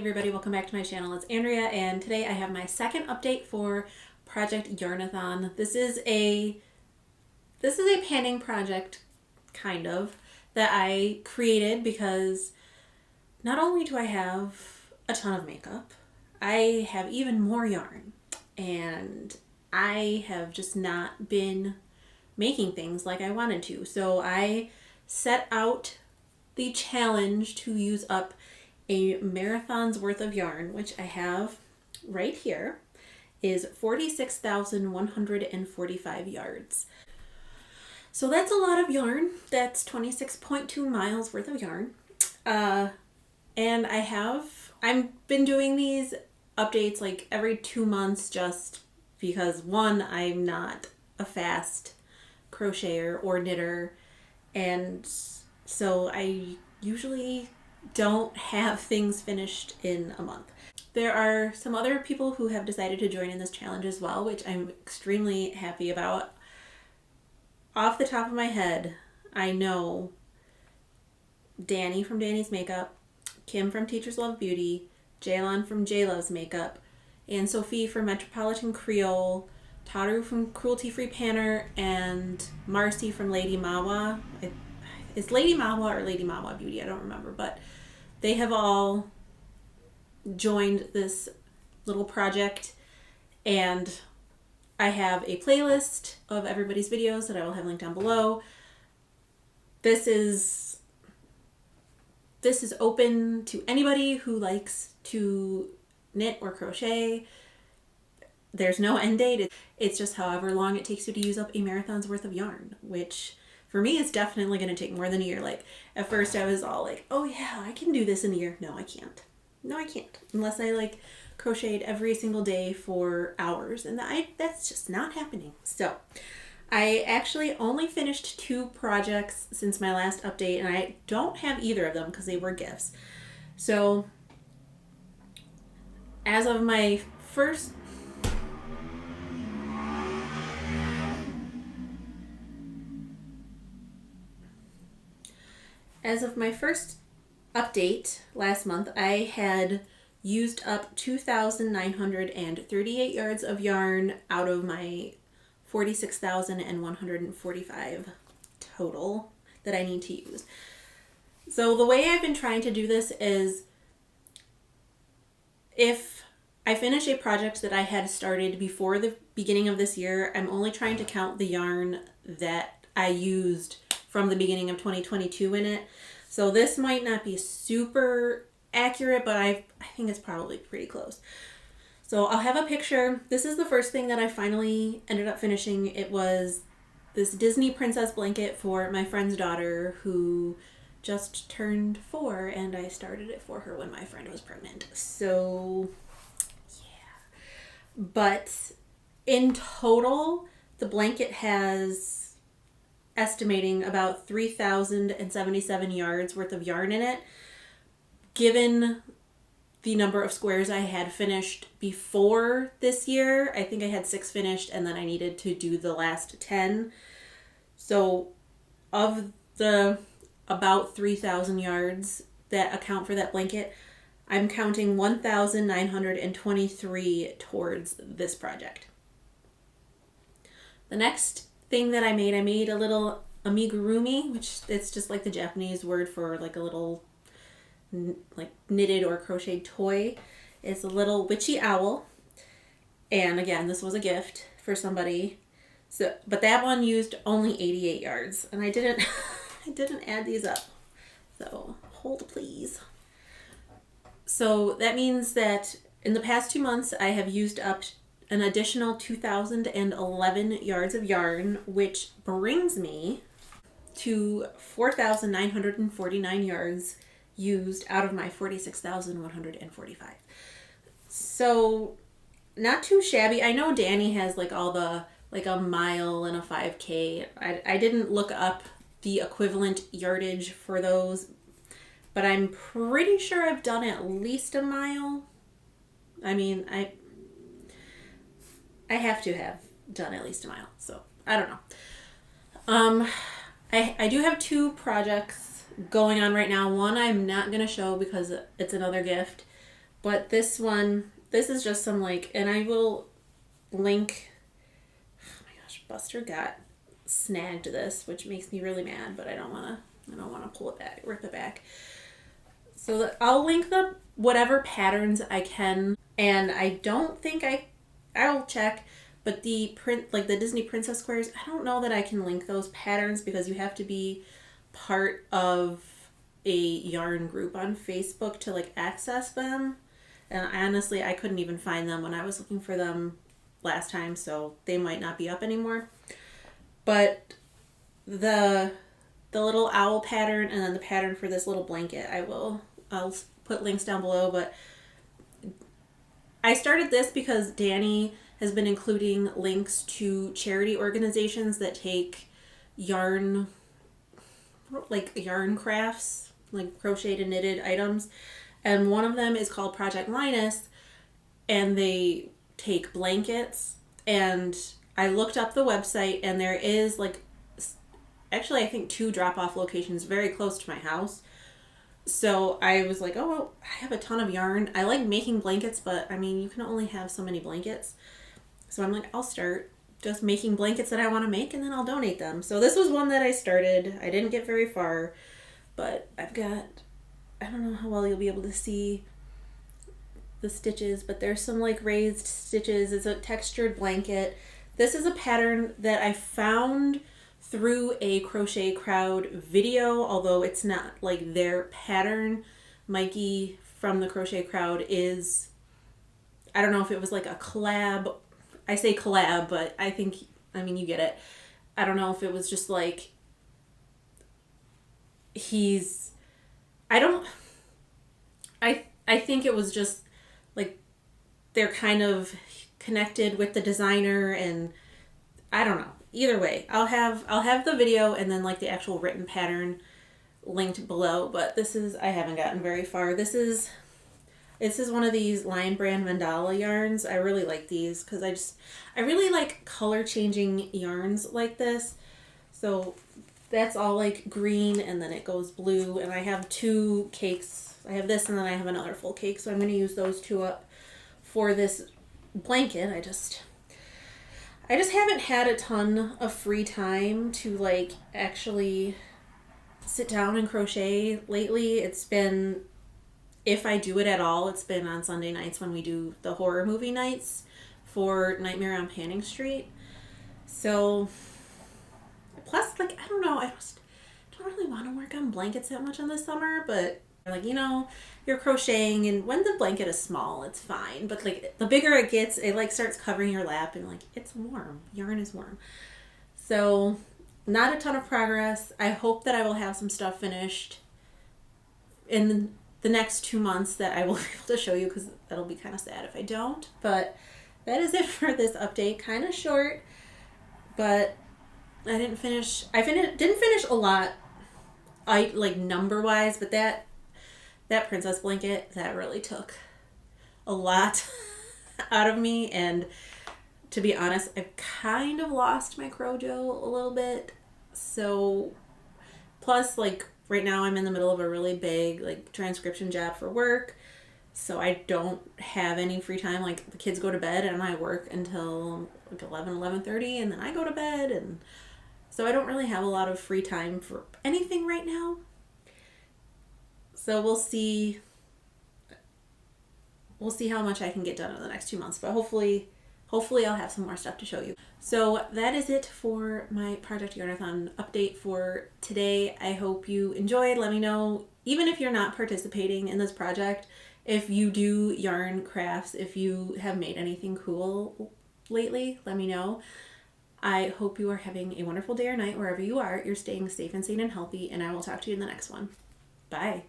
everybody, welcome back to my channel. It's Andrea, and today I have my second update for Project Yarnathon. This is a panning project, kind of, that I created because not only do I have a ton of makeup, I have even more yarn, and I have just not been making things like I wanted to. So I set out the challenge to use up a marathon's worth of yarn, which I have right here, is 46,145 yards. So that's a lot of yarn. That's 26.2 miles worth of yarn. And I've been doing these updates like every 2 months just because, one, I'm not a fast crocheter or knitter, and so I usually don't have things finished in a month. There are some other people who have decided to join in this challenge as well, which I'm extremely happy about. Off the top of my head, I know Danny from Danny's Makeup, Kim from Teachers Love Beauty, Jaylon from J Loves Makeup, and Sophie from Metropolitan Creole, Taru from Cruelty Free Panner, and Marcy from Lady Mawa. It's Lady Mawa or Lady Mawa Beauty, I don't remember, but they have all joined this little project, and I have a playlist of everybody's videos that I will have linked down below. This is open to anybody who likes to knit or crochet. There's no end date. It's just however long it takes you to use up a marathon's worth of yarn, which for me is definitely going to take more than a year. Like, at first I was all like, oh yeah, I can do this in a year. No, I can't. No, I can't. Unless I like crocheted every single day for hours, and that's just not happening. So I actually only finished 2 projects since my last update, and I don't have either of them because they were gifts. So as of my first update last month, I had used up 2,938 yards of yarn out of my 46,145 total that I need to use. So the way I've been trying to do this is, if I finish a project that I had started before the beginning of this year, I'm only trying to count the yarn that I used from the beginning of 2022 in it. So this might not be super accurate, but I think it's probably pretty close. So I'll have a picture. This is the first thing that I finally ended up finishing. It was this Disney princess blanket for my friend's daughter who just turned 4, and I started it for her when my friend was pregnant. So yeah. But in total, the blanket has estimating about 3,077 yards worth of yarn in it, given the number of squares I had finished before this year. I think I had 6 finished, and then I needed to do the last 10. So of the about 3,000 yards that account for that blanket, I'm counting 1,923 towards this project. The next thing that I made a little amigurumi, which it's just like the Japanese word for like a little like knitted or crocheted toy. It's a little witchy owl, and again, this was a gift for somebody. So, but that one used only 88 yards, and I didn't I didn't add these up. So hold please. So that means that in the past 2 months I have used up an additional 2,011 yards of yarn, which brings me to 4,949 yards used out of my 46,145. So not too shabby. I know Danny has like all the like a mile and a 5K. I didn't look up the equivalent yardage for those, but I'm pretty sure I've done at least a mile. I mean, I have to have done at least a mile, so I don't know. I do have 2 projects going on right now. One I'm not going to show because it's another gift, But this one, this is just some like, and I will link, oh my gosh, Buster got snagged this, which makes me really mad, but I don't want to pull it back, rip it back. So I'll link the whatever patterns I can, and I don't think I'll check, but the print, like the Disney Princess squares, I don't know that I can link those patterns because you have to be part of a yarn group on Facebook to like access them. And honestly, I couldn't even find them when I was looking for them last time, so they might not be up anymore. But the little owl pattern and then the pattern for this little blanket, I'll put links down below. But I started this because Danny has been including links to charity organizations that take yarn, like yarn crafts, like crocheted and knitted items. And one of them is called Project Linus, and they take blankets. And I looked up the website, and there is like, actually I think 2 drop-off locations very close to my house. So I was like, oh, well, I have a ton of yarn. I like making blankets, but I mean, you can only have so many blankets. So I'm like, I'll start just making blankets that I want to make, and then I'll donate them. So this was one that I started. I didn't get very far, but I've got, I don't know how well you'll be able to see the stitches, but there's some like raised stitches. It's a textured blanket. This is a pattern that I found through a Crochet Crowd video, although it's not like their pattern. Mikey from the Crochet Crowd is, I don't know if it was like a collab. I say collab, but I mean, you get it. I don't know if it was just like I think it was just like they're kind of connected with the designer, and I don't know. Either way, I'll have the video and then like the actual written pattern linked below, but I haven't gotten very far. This is one of these Lion Brand Mandala yarns. I really like these because I really like color changing yarns like this. So that's all like green, and then it goes blue, and I have 2 cakes. I have this, and then I have another full cake, so I'm going to use those 2 up for this blanket. I just haven't had a ton of free time to like actually sit down and crochet lately. It's been, if I do it at all, it's been on Sunday nights when we do the horror movie nights for Nightmare on Panning Street. So, plus, like, I don't know, I just don't really want to work on blankets that much in the summer, but like, you know, you're crocheting, and when the blanket is small, it's fine. But like the bigger it gets, it like starts covering your lap, and like it's warm. Yarn is warm. So not a ton of progress. I hope that I will have some stuff finished in the next 2 months that I will be able to show you, because that'll be kind of sad if I don't. But that is it for this update. Kind of short, but I didn't finish a lot, like number wise, but that princess blanket, that really took a lot out of me. And to be honest, I've kind of lost my Crojo a little bit. So plus, like, right now I'm in the middle of a really big like transcription job for work, so I don't have any free time. Like, the kids go to bed and I work until like 11:30, and then I go to bed, and so I don't really have a lot of free time for anything right now. So we'll see how much I can get done in the next 2 months, but hopefully I'll have some more stuff to show you. So that is it for my Project Yarnathon update for today. I hope you enjoyed. Let me know, even if you're not participating in this project, if you do yarn crafts, if you have made anything cool lately, let me know. I hope you are having a wonderful day or night wherever you are. You're staying safe and sane and healthy, and I will talk to you in the next one. Bye.